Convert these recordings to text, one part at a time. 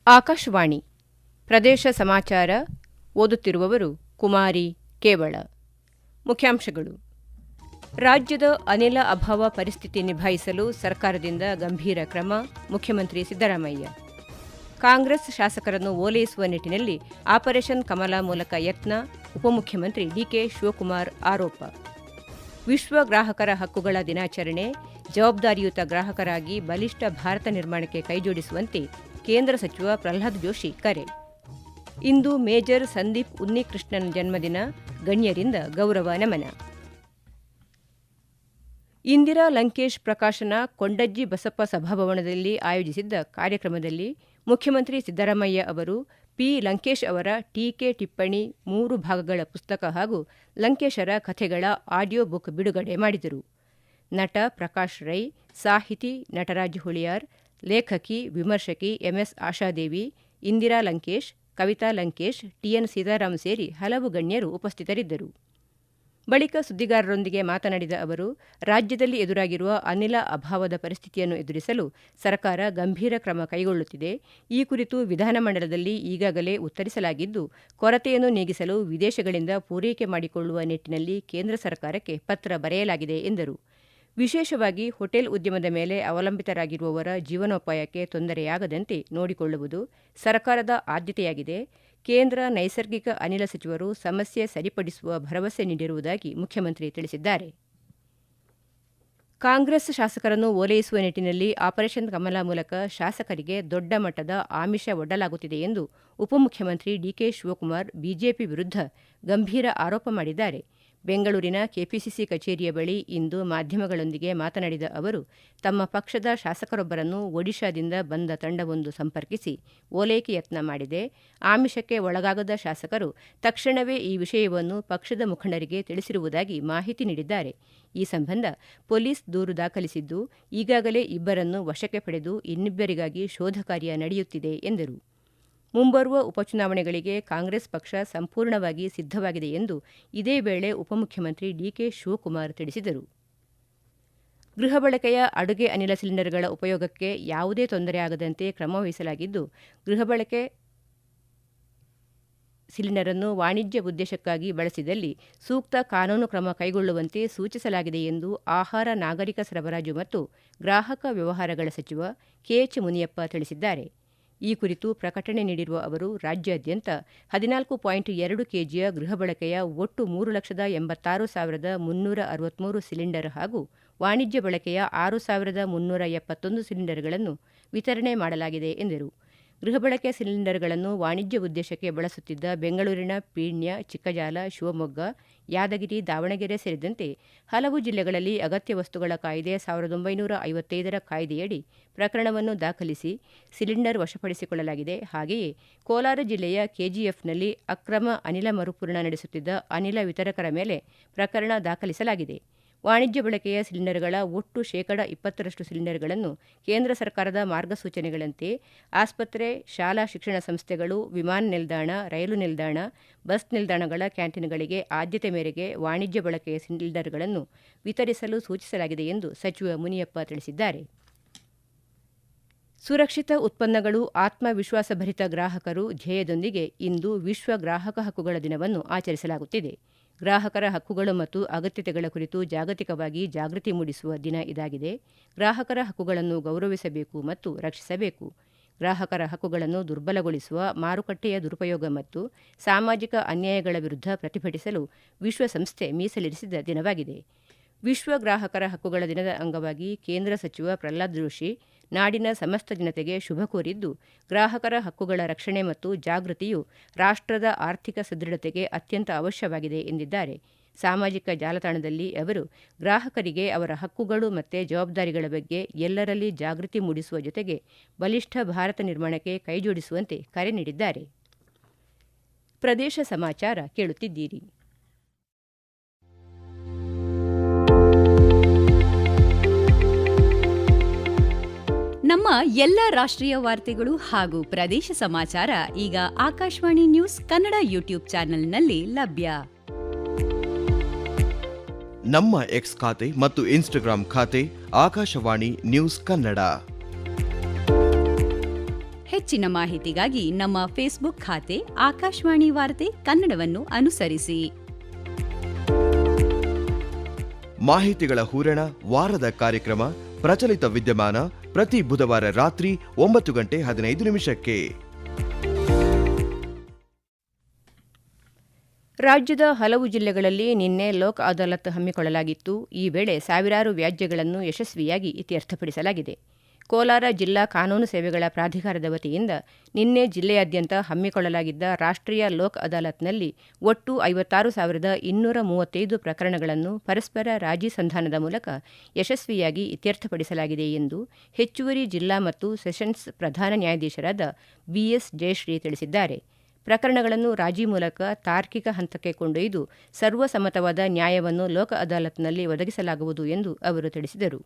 ಆಕಾಶವಾಣಿ ಪ್ರದೇಶ ಸಮಾಚಾರ ಓದುತ್ತಿರುವವರು ಕುಮಾರಿ ಕೇವಳ. ಮುಖ್ಯಾಂಶಗಳು. ರಾಜ್ಯದ ಅನಿಲ ಅಭಾವ ಪರಿಸ್ಥಿತಿ ನಿಭಾಯಿಸಲು ಸರ್ಕಾರದಿಂದ ಗಂಭೀರ ಕ್ರಮ, ಮುಖ್ಯಮಂತ್ರಿ ಸಿದ್ದರಾಮಯ್ಯ. ಕಾಂಗ್ರೆಸ್ ಶಾಸಕರನ್ನು ಓಲೈಸುವ ನಿಟ್ಟಿನಲ್ಲಿ ಆಪರೇಷನ್ ಕಮಲ ಮೂಲಕ ಯತ್ನ, ಉಪಮುಖ್ಯಮಂತ್ರಿ ಡಿಕೆ ಶಿವಕುಮಾರ್ ಆರೋಪ. ವಿಶ್ವ ಗ್ರಾಹಕರ ಹಕ್ಕುಗಳ ದಿನಾಚರಣೆ, ಜವಾಬ್ದಾರಿಯುತ ಗ್ರಾಹಕರಾಗಿ ಬಲಿಷ್ಠ ಭಾರತ ನಿರ್ಮಾಣಕ್ಕೆ ಕೈಜೋಡಿಸುವಂತೆ ಕೇಂದ್ರ ಸಚಿವ ಪ್ರಹ್ಲಾದ್ ಜೋಶಿ ಕರೆ. ಇಂದು ಮೇಜರ್ ಸಂದೀಪ್ ಉನ್ನಿಕೃಷ್ಣನ್ ಜನ್ಮದಿನ, ಗಣ್ಯರಿಂದ ಗೌರವ ನಮನ. ಇಂದಿರಾ ಲಂಕೇಶ್ ಪ್ರಕಾಶನ ಕೊಂಡಜ್ಜಿ ಬಸಪ್ಪ ಸಭಾಭವನದಲ್ಲಿ ಆಯೋಜಿಸಿದ್ದ ಕಾರ್ಯಕ್ರಮದಲ್ಲಿ ಮುಖ್ಯಮಂತ್ರಿ ಸಿದ್ದರಾಮಯ್ಯ ಅವರು ಪಿ. ಲಂಕೇಶ್ ಅವರ ಟೀಕೆ ಟಿಪ್ಪಣಿ 3 ಭಾಗಗಳ ಪುಸ್ತಕ ಹಾಗೂ ಲಂಕೇಶರ ಕಥೆಗಳ ಆಡಿಯೋ ಬುಕ್ ಬಿಡುಗಡೆ ಮಾಡಿದರು. ನಟ ಪ್ರಕಾಶ್ ರೈ, ಸಾಹಿತಿ ನಟರಾಜ್ ಹುಳಿಯಾರ್, ಲೇಖಕಿ ವಿಮರ್ಶಕಿ ಎಂಎಸ್ ಆಶಾದೇವಿ, ಇಂದಿರಾ ಲಂಕೇಶ್, ಕವಿತಾ ಲಂಕೇಶ್, ಟಿಎನ್ ಸೀತಾರಾಮ್ ಸೇರಿ ಹಲವು ಗಣ್ಯರು ಉಪಸ್ಥಿತರಿದ್ದರು. ಬಳಿಕ ಸುದ್ದಿಗಾರರೊಂದಿಗೆ ಮಾತನಾಡಿದ ಅವರು, ರಾಜ್ಯದಲ್ಲಿ ಎದುರಾಗಿರುವ ಅನಿಲ ಅಭಾವದ ಪರಿಸ್ಥಿತಿಯನ್ನು ಎದುರಿಸಲು ಸರ್ಕಾರ ಗಂಭೀರ ಕ್ರಮ ಕೈಗೊಳ್ಳುತ್ತಿದೆ. ಈ ಕುರಿತು ವಿಧಾನಮಂಡಲದಲ್ಲಿ ಈಗಾಗಲೇ ಉತ್ತರಿಸಲಾಗಿದ್ದು, ಕೊರತೆಯನ್ನು ನೀಗಿಸಲು ವಿದೇಶಗಳಿಂದ ಪೂರೈಕೆ ಮಾಡಿಕೊಳ್ಳುವ ನಿಟ್ಟಿನಲ್ಲಿ ಕೇಂದ್ರ ಸರ್ಕಾರಕ್ಕೆ ಪತ್ರ ಬರೆಯಲಾಗಿದೆ ಎಂದರು. ವಿಶೇಷವಾಗಿ ಹೋಟೆಲ್ ಉದ್ಯಮದ ಮೇಲೆ ಅವಲಂಬಿತರಾಗಿರುವವರ ಜೀವನೋಪಾಯಕ್ಕೆ ತೊಂದರೆಯಾಗದಂತೆ ನೋಡಿಕೊಳ್ಳುವುದು ಸರ್ಕಾರದ ಆದ್ಯತೆಯಾಗಿದೆ. ಕೇಂದ್ರ ನೈಸರ್ಗಿಕ ಅನಿಲ ಸಚಿವರು ಸಮಸ್ಯೆ ಸರಿಪಡಿಸುವ ಭರವಸೆ ನೀಡಿರುವುದಾಗಿ ಮುಖ್ಯಮಂತ್ರಿ ತಿಳಿಸಿದ್ದಾರೆ. ಕಾಂಗ್ರೆಸ್ ಶಾಸಕರನ್ನು ಓಲೈಸುವ ನಿಟ್ಟಿನಲ್ಲಿ ಆಪರೇಷನ್ ಕಮಲ ಮೂಲಕ ಶಾಸಕರಿಗೆ ದೊಡ್ಡ ಮಟ್ಟದ ಆಮಿಷ ಒಡ್ಡಲಾಗುತ್ತಿದೆ ಎಂದು ಉಪಮುಖ್ಯಮಂತ್ರಿ ಡಿಕೆ ಶಿವಕುಮಾರ್ ಬಿಜೆಪಿ ವಿರುದ್ಧ ಗಂಭೀರ ಆರೋಪ ಮಾಡಿದ್ದಾರೆ. ಬೆಂಗಳೂರಿನ ಕೆಪಿಸಿಸಿ ಕಚೇರಿಯ ಬಳಿ ಇಂದು ಮಾಧ್ಯಮಗಳೊಂದಿಗೆ ಮಾತನಾಡಿದ ಅವರು, ತಮ್ಮ ಪಕ್ಷದ ಶಾಸಕರೊಬ್ಬರನ್ನು ಒಡಿಶಾದಿಂದ ಬಂದ ತಂಡವೊಂದು ಸಂಪರ್ಕಿಸಿ ಓಲೈಕೆ ಯತ್ನ ಮಾಡಿದೆ. ಆಮಿಷಕ್ಕೆ ಒಳಗಾಗದ ಶಾಸಕರು ತಕ್ಷಣವೇ ಈ ವಿಷಯವನ್ನು ಪಕ್ಷದ ಮುಖಂಡರಿಗೆ ತಿಳಿಸಿರುವುದಾಗಿ ಮಾಹಿತಿ ನೀಡಿದ್ದಾರೆ. ಈ ಸಂಬಂಧ ಪೊಲೀಸ್ ದೂರು ದಾಖಲಿಸಿದ್ದು, ಈಗಾಗಲೇ ಇಬ್ಬರನ್ನು ವಶಕ್ಕೆ ಪಡೆದು ಇನ್ನಿಬ್ಬರಿಗಾಗಿ ಶೋಧ ಕಾರ್ಯ ನಡೆಯುತ್ತಿದೆ ಎಂದರು. ಮುಂಬರುವ ಉಪಚುನಾವಣೆಗಳಿಗೆ ಕಾಂಗ್ರೆಸ್ ಪಕ್ಷ ಸಂಪೂರ್ಣವಾಗಿ ಸಿದ್ಧವಾಗಿದೆ ಎಂದು ಇದೇ ವೇಳೆ ಉಪಮುಖ್ಯಮಂತ್ರಿ ಡಿಕೆ ಶಿವಕುಮಾರ್ ತಿಳಿಸಿದರು. ಗೃಹ ಬಳಕೆಯ ಅಡುಗೆ ಅನಿಲ ಸಿಲಿಂಡರ್ಗಳ ಉಪಯೋಗಕ್ಕೆ ಯಾವುದೇ ತೊಂದರೆಯಾಗದಂತೆ ಕ್ರಮ ವಹಿಸಲಾಗಿದ್ದು, ಗೃಹ ಬಳಕೆ ಸಿಲಿಂಡರನ್ನು ವಾಣಿಜ್ಯ ಉದ್ದೇಶಕ್ಕಾಗಿ ಬಳಸಿದಲ್ಲಿ ಸೂಕ್ತ ಕಾನೂನು ಕ್ರಮ ಕೈಗೊಳ್ಳುವಂತೆ ಸೂಚಿಸಲಾಗಿದೆ ಎಂದು ಆಹಾರ, ನಾಗರಿಕ ಸರಬರಾಜು ಮತ್ತು ಗ್ರಾಹಕ ವ್ಯವಹಾರಗಳ ಸಚಿವ ಕೆಎಚ್ ಮುನಿಯಪ್ಪ ತಿಳಿಸಿದ್ದಾರೆ. ಈ ಕುರಿತು ಪ್ರಕಟಣೆ ನೀಡಿರುವ ಅವರು, ರಾಜ್ಯಾದ್ಯಂತ 14.2 ಕೆಜಿಯ ಗೃಹ ಬಳಕೆಯ ಒಟ್ಟು 3,86,363 ಸಿಲಿಂಡರ್ ಹಾಗೂ ವಾಣಿಜ್ಯ ಬಳಕೆಯ 6,371 ಸಿಲಿಂಡರ್ಗಳನ್ನು ವಿತರಣೆ ಮಾಡಲಾಗಿದೆ ಎಂದರು. ಗೃಹ ಬಳಕೆ ಸಿಲಿಂಡರ್ಗಳನ್ನು ವಾಣಿಜ್ಯ ಉದ್ದೇಶಕ್ಕೆ ಬಳಸುತ್ತಿದ್ದ ಬೆಂಗಳೂರಿನ ಪೀಣ್ಯ, ಚಿಕ್ಕಜಾಲ, ಶಿವಮೊಗ್ಗ, ಯಾದಗಿರಿ, ದಾವಣಗೆರೆ ಸೇರಿದಂತೆ ಹಲವು ಜಿಲ್ಲೆಗಳಲ್ಲಿ ಅಗತ್ಯ ವಸ್ತುಗಳ ಕಾಯ್ದೆ 1955ರ ಕಾಯ್ದೆಯಡಿ ಪ್ರಕರಣವನ್ನು ದಾಖಲಿಸಿ ಸಿಲಿಂಡರ್ ವಶಪಡಿಸಿಕೊಳ್ಳಲಾಗಿದೆ. ಹಾಗೆಯೇ ಕೋಲಾರ ಜಿಲ್ಲೆಯ ಕೆಜಿಎಫ್ನಲ್ಲಿ ಅಕ್ರಮ ಅನಿಲ ಮರುಪೂರಣ ನಡೆಸುತ್ತಿದ್ದ ಅನಿಲ ವಿತರಕರ ಮೇಲೆ ಪ್ರಕರಣ ದಾಖಲಿಸಲಾಗಿದೆ. ವಾಣಿಜ್ಯ ಬಳಕೆಯ ಸಿಲಿಂಡರ್ಗಳ ಒಟ್ಟು 20% ಸಿಲಿಂಡರ್ಗಳನ್ನು ಕೇಂದ್ರ ಸರ್ಕಾರದ ಮಾರ್ಗಸೂಚನೆಗಳಂತೆ ಆಸ್ಪತ್ರೆ, ಶಾಲಾ ಶಿಕ್ಷಣ ಸಂಸ್ಥೆಗಳು, ವಿಮಾನ ನಿಲ್ದಾಣ, ರೈಲು ನಿಲ್ದಾಣ, ಬಸ್ ನಿಲ್ದಾಣಗಳ ಕ್ಯಾಂಟೀನ್ಗಳಿಗೆ ಆದ್ಯತೆ ಮೇರೆಗೆ ವಾಣಿಜ್ಯ ಬಳಕೆಯ ಸಿಲಿಂಡರ್ಗಳನ್ನು ವಿತರಿಸಲು ಸೂಚಿಸಲಾಗಿದೆ ಎಂದು ಸಚಿವ ಮುನಿಯಪ್ಪ ತಿಳಿಸಿದ್ದಾರೆ. ಸುರಕ್ಷಿತ ಉತ್ಪನ್ನಗಳು, ಆತ್ಮವಿಶ್ವಾಸಭರಿತ ಗ್ರಾಹಕರು ಧ್ಯೇಯದೊಂದಿಗೆ ಇಂದು ವಿಶ್ವ ಗ್ರಾಹಕ ಹಕ್ಕುಗಳ ದಿನವನ್ನು ಆಚರಿಸಲಾಗುತ್ತಿದೆ. ಗ್ರಾಹಕರ ಹಕ್ಕುಗಳು ಮತ್ತು ಅಗತ್ಯತೆಗಳ ಕುರಿತು ಜಾಗತಿಕವಾಗಿ ಜಾಗೃತಿ ಮೂಡಿಸುವ ದಿನ ಇದಾಗಿದೆ. ಗ್ರಾಹಕರ ಹಕ್ಕುಗಳನ್ನು ಗೌರವಿಸಬೇಕು ಮತ್ತು ರಕ್ಷಿಸಬೇಕು. ಗ್ರಾಹಕರ ಹಕ್ಕುಗಳನ್ನು ದುರ್ಬಲಗೊಳಿಸುವ ಮಾರುಕಟ್ಟೆಯ ದುರುಪಯೋಗ ಮತ್ತು ಸಾಮಾಜಿಕ ಅನ್ಯಾಯಗಳ ವಿರುದ್ಧ ಪ್ರತಿಭಟಿಸಲು ವಿಶ್ವಸಂಸ್ಥೆ ಮೀಸಲಿರಿಸಿದ ದಿನವಾಗಿದೆ. ವಿಶ್ವ ಗ್ರಾಹಕರ ಹಕ್ಕುಗಳ ದಿನದ ಅಂಗವಾಗಿ ಕೇಂದ್ರ ಸಚಿವ ಪ್ರಹ್ಲಾದ್ ಜೋಶಿ ನಾಡಿನ ಸಮಸ್ತ ಜನತೆಗೆ ಶುಭ ಕೋರಿದ್ದು, ಗ್ರಾಹಕರ ಹಕ್ಕುಗಳ ರಕ್ಷಣೆ ಮತ್ತು ಜಾಗೃತಿಯು ರಾಷ್ಟ್ರದ ಆರ್ಥಿಕ ಸದೃಢತೆಗೆ ಅತ್ಯಂತ ಅವಶ್ಯವಾಗಿದೆ ಎಂದಿದ್ದಾರೆ. ಸಾಮಾಜಿಕ ಜಾಲತಾಣದಲ್ಲಿ ಅವರು ಗ್ರಾಹಕರಿಗೆ ಅವರ ಹಕ್ಕುಗಳು ಮತ್ತು ಜವಾಬ್ದಾರಿಗಳ ಬಗ್ಗೆ ಎಲ್ಲರಲ್ಲಿ ಜಾಗೃತಿ ಮೂಡಿಸುವ ಜೊತೆಗೆ ಬಲಿಷ್ಠ ಭಾರತ ನಿರ್ಮಾಣಕ್ಕೆ ಕೈಜೋಡಿಸುವಂತೆ ಕರೆ ನೀಡಿದ್ದಾರೆ. ಪ್ರದೇಶ ಸಮಾಚಾರ ಕೇಳುತ್ತಿದ್ದೀರಿ. ನಮ್ಮ ಎಲ್ಲ ರಾಷ್ಟ್ರೀಯ ವಾರ್ತೆಗಳು ಹಾಗೂ ಪ್ರದೇಶ ಸಮಾಚಾರ ಈಗ ಆಕಾಶವಾಣಿ ನ್ಯೂಸ್ ಕನ್ನಡ ಯೂಟ್ಯೂಬ್ ಚಾನೆಲ್ನಲ್ಲಿ ಲಭ್ಯ. ನಮ್ಮ ಎಕ್ಸ್ ಖಾತೆ ಮತ್ತು ಇನ್ಸ್ಟಾಗ್ರಾಂ ಖಾತೆ ಆಕಾಶವಾಣಿ ನ್ಯೂಸ್ ಕನ್ನಡ. ಹೆಚ್ಚಿನ ಮಾಹಿತಿಗಾಗಿ ನಮ್ಮ ಫೇಸ್ಬುಕ್ ಖಾತೆ ಆಕಾಶವಾಣಿ ವಾರ್ತೆ ಕನ್ನಡವನ್ನು ಅನುಸರಿಸಿ. ಮಾಹಿತಿಗಳ ಹೂರಣ ವಾರದ ಕಾರ್ಯಕ್ರಮ ಪ್ರಚಲಿತ ವಿದ್ಯಮಾನ ಪ್ರತಿ ಬುಧವಾರ ರಾತ್ರಿ 9:15 ರಾಜ್ಯದ ಹಲವು ಜಿಲ್ಲೆಗಳಲ್ಲಿ ನಿನ್ನೆ ಲೋಕ್ ಅದಾಲತ್ ಹಮ್ಮಿಕೊಳ್ಳಲಾಗಿತ್ತು. ಈ ವೇಳೆ ಸಾವಿರಾರು ವ್ಯಾಜ್ಯಗಳನ್ನು ಯಶಸ್ವಿಯಾಗಿ ಇತ್ಯರ್ಥಪಡಿಸಲಾಗಿದೆ. ಕೋಲಾರ ಜಿಲ್ಲಾ ಕಾನೂನು ಸೇವೆಗಳ ಪ್ರಾಧಿಕಾರದ ವತಿಯಿಂದ ನಿನ್ನೆ ಜಿಲ್ಲೆಯಾದ್ಯಂತ ಹಮ್ಮಿಕೊಳ್ಳಲಾಗಿದ್ದ ರಾಷ್ಟ್ರೀಯ ಲೋಕ್ ಅದಾಲತ್ನಲ್ಲಿ ಒಟ್ಟು 56,235 ಪ್ರಕರಣಗಳನ್ನು ಪರಸ್ಪರ ರಾಜಿ ಸಂಧಾನದ ಮೂಲಕ ಯಶಸ್ವಿಯಾಗಿ ಇತ್ಯರ್ಥಪಡಿಸಲಾಗಿದೆ ಎಂದು ಹೆಚ್ಚುವರಿ ಜಿಲ್ಲಾ ಮತ್ತು ಸೆಷನ್ಸ್ ಪ್ರಧಾನ ನ್ಯಾಯಾಧೀಶರಾದ ಬಿಎಸ್ ಜಯಶ್ರೀ ತಿಳಿಸಿದ್ದಾರೆ. ಪ್ರಕರಣಗಳನ್ನು ರಾಜಿ ಮೂಲಕ ತಾರ್ಕಿಕ ಹಂತಕ್ಕೆ ಕೊಂಡೊಯ್ದು ಸರ್ವಸಮ್ಮತವಾದ ನ್ಯಾಯವನ್ನು ಲೋಕ ಅದಾಲತ್ನಲ್ಲಿ ಒದಗಿಸಲಾಗುವುದು ಎಂದು ಅವರು ತಿಳಿಸಿದರು.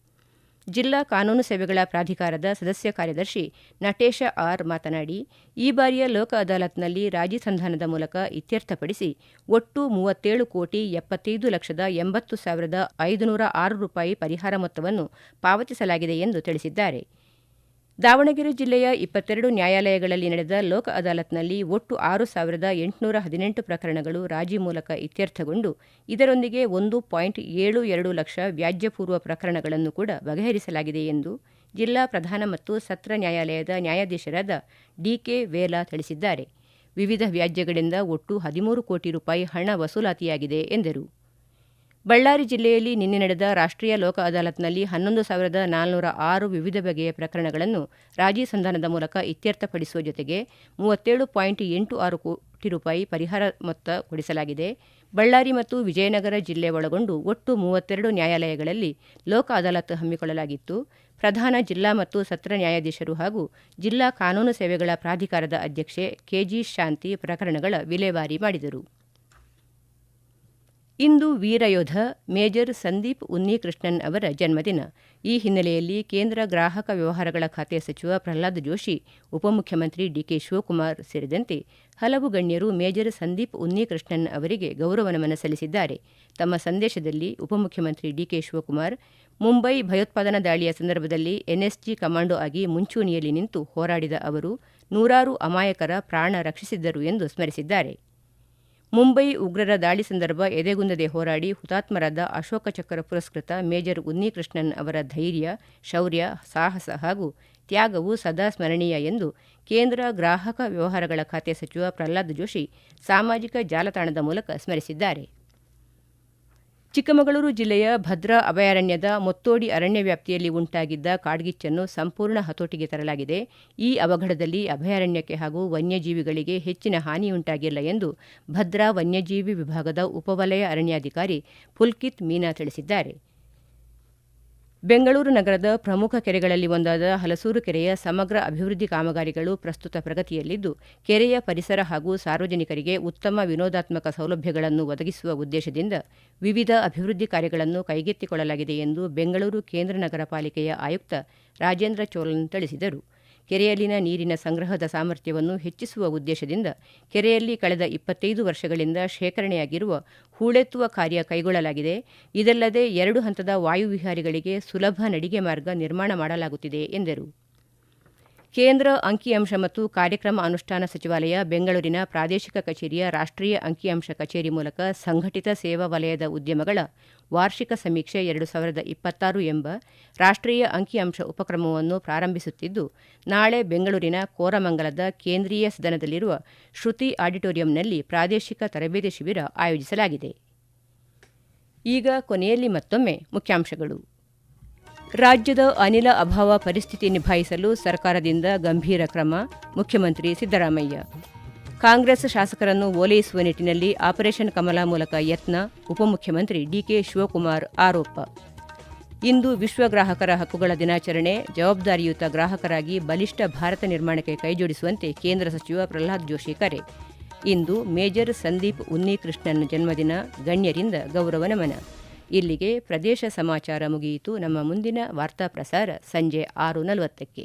ಜಿಲ್ಲಾ ಕಾನೂನು ಸೇವೆಗಳ ಪ್ರಾಧಿಕಾರದ ಸದಸ್ಯ ಕಾರ್ಯದರ್ಶಿ ನಟೇಶ ಆರ್ ಮಾತನಾಡಿ, ಈ ಬಾರಿಯ ಲೋಕ ಅದಾಲತ್ನಲ್ಲಿ ರಾಜಿ ಸಂಧಾನದ ಮೂಲಕ ಇತ್ಯರ್ಥಪಡಿಸಿ ಒಟ್ಟು 37,75,80,506 ರೂಪಾಯಿ ಪರಿಹಾರ ಮೊತ್ತವನ್ನು ಪಾವತಿಸಲಾಗಿದೆ ಎಂದು ತಿಳಿಸಿದ್ದಾರೆ. ದಾವಣಗೆರೆ ಜಿಲ್ಲೆಯ 22 ನ್ಯಾಯಾಲಯಗಳಲ್ಲಿ ನಡೆದ ಲೋಕ ಅದಾಲತ್ನಲ್ಲಿ ಒಟ್ಟು 6,818 ಪ್ರಕರಣಗಳು ರಾಜಿ ಮೂಲಕ ಇತ್ಯರ್ಥಗೊಂಡು ಇದರೊಂದಿಗೆ 1.72 ಲಕ್ಷ ವ್ಯಾಜ್ಯಪೂರ್ವ ಪ್ರಕರಣಗಳನ್ನು ಕೂಡ ಬಗೆಹರಿಸಲಾಗಿದೆ ಎಂದು ಜಿಲ್ಲಾ ಪ್ರಧಾನ ಮತ್ತು ಸತ್ರ ನ್ಯಾಯಾಲಯದ ನ್ಯಾಯಾಧೀಶರಾದ ಡಿಕೆ ವೇಲಾ ತಿಳಿಸಿದ್ದಾರೆ. ವಿವಿಧ ವ್ಯಾಜ್ಯಗಳಿಂದ ಒಟ್ಟು 13 ಕೋಟಿ ರೂಪಾಯಿ ಹಣ ವಸೂಲಾತಿಯಾಗಿದೆ ಎಂದರು. ಬಳ್ಳಾರಿ ಜಿಲ್ಲೆಯಲ್ಲಿ ನಿನ್ನೆ ನಡೆದ ರಾಷ್ಟ್ರೀಯ ಲೋಕ ಅದಾಲತ್ನಲ್ಲಿ 11,406 ವಿವಿಧ ಬಗೆಯ ಪ್ರಕರಣಗಳನ್ನು ರಾಜಿ ಸಂಧಾನದ ಮೂಲಕ ಇತ್ಯರ್ಥಪಡಿಸುವ ಜೊತೆಗೆ 37.86 ಕೋಟಿ ರೂಪಾಯಿ ಪರಿಹಾರ ಮೊತ್ತ ಕೊಡಿಸಲಾಗಿದೆ. ಬಳ್ಳಾರಿ ಮತ್ತು ವಿಜಯನಗರ ಜಿಲ್ಲೆ ಒಳಗೊಂಡು ಒಟ್ಟು 32 ನ್ಯಾಯಾಲಯಗಳಲ್ಲಿ ಲೋಕ ಅದಾಲತ್ ಹಮ್ಮಿಕೊಳ್ಳಲಾಗಿತ್ತು. ಪ್ರಧಾನ ಜಿಲ್ಲಾ ಮತ್ತು ಸತ್ರ ನ್ಯಾಯಾಧೀಶರು ಹಾಗೂ ಜಿಲ್ಲಾ ಕಾನೂನು ಸೇವೆಗಳ ಪ್ರಾಧಿಕಾರದ ಅಧ್ಯಕ್ಷೆ ಕೆಜಿ ಶಾಂತಿ ಪ್ರಕರಣಗಳ ವಿಲೇವಾರಿ ಮಾಡಿದರು. ಇಂದು ವೀರಯೋಧ ಮೇಜರ್ ಸಂದೀಪ್ ಉನ್ನಿಕೃಷ್ಣನ್ ಅವರ ಜನ್ಮದಿನ. ಈ ಹಿನ್ನೆಲೆಯಲ್ಲಿ ಕೇಂದ್ರ ಗ್ರಾಹಕ ವ್ಯವಹಾರಗಳ ಖಾತೆ ಸಚಿವ ಪ್ರಹ್ಲಾದ್ ಜೋಶಿ, ಉಪಮುಖ್ಯಮಂತ್ರಿ ಡಿಕೆ ಶಿವಕುಮಾರ್ ಸೇರಿದಂತೆ ಹಲವು ಗಣ್ಯರು ಮೇಜರ್ ಸಂದೀಪ್ ಉನ್ನಿಕೃಷ್ಣನ್ ಅವರಿಗೆ ಗೌರವ ನಮನ ಸಲ್ಲಿಸಿದ್ದಾರೆ. ತಮ್ಮ ಸಂದೇಶದಲ್ಲಿ ಉಪಮುಖ್ಯಮಂತ್ರಿ ಡಿಕೆ ಶಿವಕುಮಾರ್, ಮುಂಬೈ ಭಯೋತ್ಪಾದನಾ ದಾಳಿಯ ಸಂದರ್ಭದಲ್ಲಿ ಎನ್ಎಸ್ಜಿ ಕಮಾಂಡೋ ಆಗಿ ಮುಂಚೂಣಿಯಲ್ಲಿ ನಿಂತು ಹೋರಾಡಿದ ಅವರು ನೂರಾರು ಅಮಾಯಕರ ಪ್ರಾಣ ರಕ್ಷಿಸಿದ್ದರು ಎಂದು ಸ್ಮರಿಸಿದ್ದಾರೆ. ಮುಂಬೈ ಉಗ್ರರ ದಾಳಿ ಸಂದರ್ಭ ಎದೆಗುಂದದೆ ಹೋರಾಡಿ ಹುತಾತ್ಮರಾದ ಅಶೋಕ ಚಕ್ರ ಪುರಸ್ಕೃತ ಮೇಜರ್ ಉನ್ನಿಕೃಷ್ಣನ್ ಅವರ ಧೈರ್ಯ, ಶೌರ್ಯ, ಸಾಹಸ ಹಾಗೂ ತ್ಯಾಗವು ಸದಾ ಸ್ಮರಣೀಯ ಎಂದು ಕೇಂದ್ರ ಗ್ರಾಹಕ ವ್ಯವಹಾರಗಳ ಖಾತೆ ಸಚಿವ ಪ್ರಹ್ಲಾದ್ ಜೋಶಿ ಸಾಮಾಜಿಕ ಜಾಲತಾಣದ ಮೂಲಕ ಸ್ಮರಿಸಿದ್ದಾರೆ. ಚಿಕ್ಕಮಗಳೂರು ಜಿಲ್ಲೆಯ ಭದ್ರಾ ಅಭಯಾರಣ್ಯದ ಮೊತ್ತೋಡಿ ಅರಣ್ಯ ವ್ಯಾಪ್ತಿಯಲ್ಲಿ ಉಂಟಾಗಿದ್ದ ಕಾಡ್ಗಿಚ್ಚನ್ನು ಸಂಪೂರ್ಣ ಹತೋಟಿಗೆ ತರಲಾಗಿದೆ. ಈ ಅವಘಡದಲ್ಲಿ ಅಭಯಾರಣ್ಯಕ್ಕೆ ಹಾಗೂ ವನ್ಯಜೀವಿಗಳಿಗೆ ಹೆಚ್ಚಿನ ಹಾನಿಯುಂಟಾಗಿಲ್ಲ ಎಂದು ಭದ್ರಾ ವನ್ಯಜೀವಿ ವಿಭಾಗದ ಉಪವಲಯ ಅರಣ್ಯಾಧಿಕಾರಿ ಪುಲ್ಕಿತ್ ಮೀನಾ ತಿಳಿಸಿದ್ದಾರೆ. ಬೆಂಗಳೂರು ನಗರದ ಪ್ರಮುಖ ಕೆರೆಗಳಲ್ಲಿ ಒಂದಾದ ಹಲಸೂರು ಕೆರೆಯ ಸಮಗ್ರ ಅಭಿವೃದ್ಧಿ ಕಾಮಗಾರಿಗಳು ಪ್ರಸ್ತುತ ಪ್ರಗತಿಯಲ್ಲಿದ್ದು, ಕೆರೆಯ ಪರಿಸರ ಹಾಗೂ ಸಾರ್ವಜನಿಕರಿಗೆ ಉತ್ತಮ ವಿನೋದಾತ್ಮಕ ಸೌಲಭ್ಯಗಳನ್ನು ಒದಗಿಸುವ ಉದ್ದೇಶದಿಂದ ವಿವಿಧ ಅಭಿವೃದ್ಧಿ ಕಾರ್ಯಗಳನ್ನು ಕೈಗೆತ್ತಿಕೊಳ್ಳಲಾಗಿದೆ ಎಂದು ಬೆಂಗಳೂರು ಕೇಂದ್ರ ನಗರ ಪಾಲಿಕೆಯ ಆಯುಕ್ತ ರಾಜೇಂದ್ರ ಚೋಳನ್ ತಿಳಿಸಿದರು. ಕೆರೆಯಲ್ಲಿನ ನೀರಿನ ಸಂಗ್ರಹದ ಸಾಮರ್ಥ್ಯವನ್ನು ಹೆಚ್ಚಿಸುವ ಉದ್ದೇಶದಿಂದ ಕೆರೆಯಲ್ಲಿ ಕಳೆದ 25 ವರ್ಷಗಳಿಂದ ಶೇಖರಣೆಯಾಗಿರುವ ಹೂಳೆತ್ತುವ ಕಾರ್ಯ ಕೈಗೊಳ್ಳಲಾಗಿದೆ. ಇದಲ್ಲದೆ 2 ಹಂತದ ವಾಯುವಿಹಾರಿಗಳಿಗೆ ಸುಲಭ ನಡಿಗೆ ಮಾರ್ಗ ನಿರ್ಮಾಣ ಮಾಡಲಾಗುತ್ತಿದೆ ಎಂದರು. ಕೇಂದ್ರ ಅಂಕಿಅಂಶ ಮತ್ತು ಕಾರ್ಯಕ್ರಮ ಅನುಷ್ಠಾನ ಸಚಿವಾಲಯ ಬೆಂಗಳೂರಿನ ಪ್ರಾದೇಶಿಕ ಕಚೇರಿಯ ರಾಷ್ಟ್ರೀಯ ಅಂಕಿಅಂಶ ಕಚೇರಿ ಮೂಲಕ ಸಂಘಟಿತ ಸೇವಾ ವಲಯದ ಉದ್ಯಮಗಳ ವಾರ್ಷಿಕ ಸಮೀಕ್ಷೆ 2026 ಎಂಬ ರಾಷ್ಟ್ರೀಯ ಅಂಕಿಅಂಶ ಉಪಕ್ರಮವನ್ನು ಪ್ರಾರಂಭಿಸುತ್ತಿದ್ದು, ನಾಳೆ ಬೆಂಗಳೂರಿನ ಕೋರಮಂಗಲದ ಕೇಂದ್ರೀಯ ಸದನದಲ್ಲಿರುವ ಶ್ರುತಿ ಆಡಿಟೋರಿಯಂನಲ್ಲಿ ಪ್ರಾದೇಶಿಕ ತರಬೇತಿ ಶಿಬಿರ ಆಯೋಜಿಸಲಾಗಿದೆ. ಈಗ ಕೊನೆಯಲ್ಲಿ ಮತ್ತೊಮ್ಮೆ ಮುಖ್ಯಾಂಶಗಳು. ರಾಜ್ಯದ ಅನಿಲ ಅಭಾವ ಪರಿಸ್ಥಿತಿ ನಿಭಾಯಿಸಲು ಸರ್ಕಾರದಿಂದ ಗಂಭೀರ ಕ್ರಮ, ಮುಖ್ಯಮಂತ್ರಿ ಸಿದ್ದರಾಮಯ್ಯ. ಕಾಂಗ್ರೆಸ್ ಶಾಸಕರನ್ನು ಓಲೈಸುವ ನಿಟ್ಟಿನಲ್ಲಿ ಆಪರೇಷನ್ ಕಮಲ ಮೂಲಕ ಯತ್ನ, ಉಪಮುಖ್ಯಮಂತ್ರಿ ಡಿಕೆ ಶಿವಕುಮಾರ್ ಆರೋಪ. ಇಂದು ವಿಶ್ವ ಗ್ರಾಹಕರ ಹಕ್ಕುಗಳ ದಿನಾಚರಣೆ, ಜವಾಬ್ದಾರಿಯುತ ಗ್ರಾಹಕರಾಗಿ ಬಲಿಷ್ಠ ಭಾರತ ನಿರ್ಮಾಣಕ್ಕೆ ಕೈಜೋಡಿಸುವಂತೆ ಕೇಂದ್ರ ಸಚಿವ ಪ್ರಹ್ಲಾದ್ ಜೋಶಿ ಕರೆ. ಇಂದು ಮೇಜರ್ ಸಂದೀಪ್ ಉನ್ನಿಕೃಷ್ಣನ್ ಜನ್ಮದಿನ, ಗಣ್ಯರಿಂದ ಗೌರವ ನಮನ. ಇಲ್ಲಿಗೆ ಪ್ರದೇಶ ಸಮಾಚಾರ ಮುಗಿಯಿತು. ನಮ್ಮ ಮುಂದಿನ ವಾರ್ತಾ ಪ್ರಸಾರ ಸಂಜೆ 6:40.